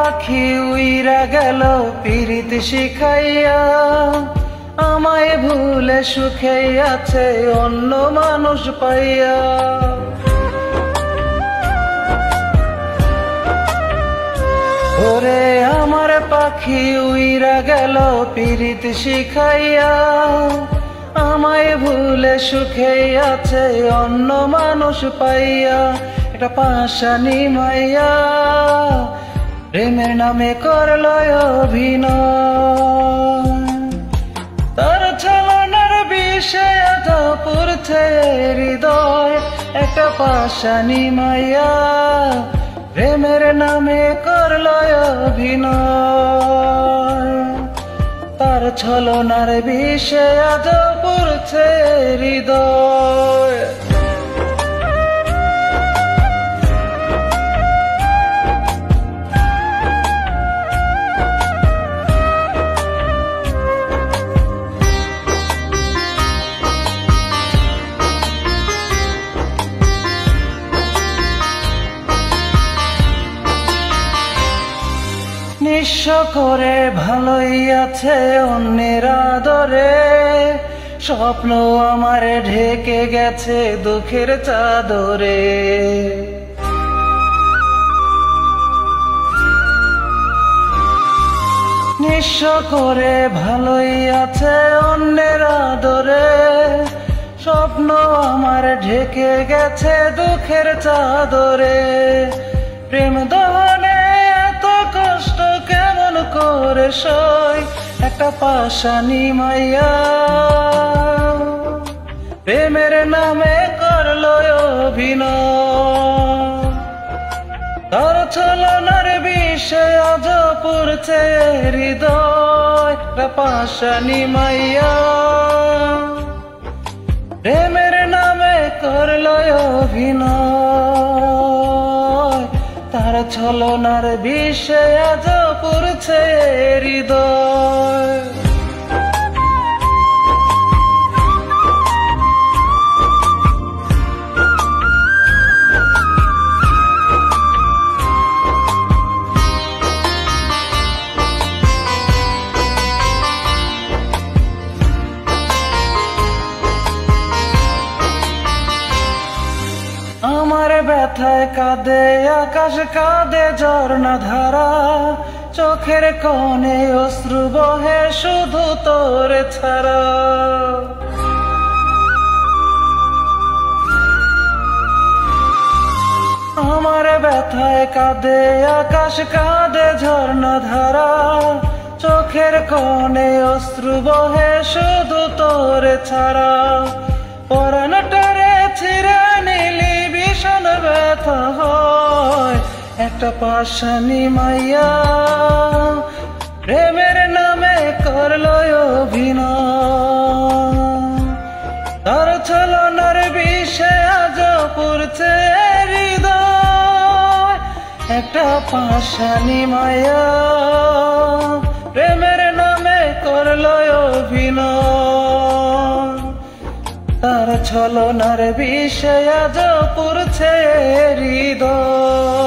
পাখি উইরা গেল পিরিত শিখাইয়া, আমায় ভুলে সুখে আছে অন্য মানুষ পাইয়া। ওরে আমার পাখি উইরা গেল পিরিত শিখাইয়া, আমায় ভুলে সুখে আছে অন্য মানুষ পাইয়া। একটা পাশানি মাইয়া প্রেমের নামে করলো অভিনয়, তার ছলনার বিষয় পুরছে হৃদয়। একটা পাশানি মাইয়া প্রেমের নামে করলো অভিনয়, তার ছলনার বিষয় পুরছে হৃদয়। নিঃস্ব করে ভালোই আছে অন্যের আদরে, স্বপ্ন আমার ঢেকে গেছে দুঃখের চাদরে। নিঃস্ব করে ভালোই আছে অন্যের আদরে, স্বপ্ন আমার ঢেকে গেছে দুঃখের চাদরে। প্রেম দহনে এত কষ্ট কেমন করে সই, একটা পাশানি মাইয়া প্রেমের নামে করলো অভিনয়, তার ছলনার বিষয় আজ পুরছে হৃদয়। একটা পাশানি মাইয়া প্রেমের নামে করলো অভিনয়, তার ছলনার বিষয় আজ পুরছে হৃদয়। আমার ব্যথায় কাঁদে আকাশ, কাঁদে ঝর্ণা ধারা, চোখের কোণে অশ্রু বহে শুধু তোর ছাড়া। আমার ব্যথায় কাঁদে আকাশ, কাঁদে ঝর্ণা ধারা, চোখের কোণে অশ্রু বহে শুধু তোর ছাড়া। পরাণটারে ছিঁড়ে নিলি ভীষণ ব্যথা হয়, একটা পাশানি মাইয়া প্রেমের নামে করলো অভিনয়, তার ছলনার বিষয় আজ পুরছে হৃদয়। একটা পাশানি মাইয়া প্রেমের নামে করলো অভিনয়, তার ছলনার বিষয় আজ পুরছে হৃদয়।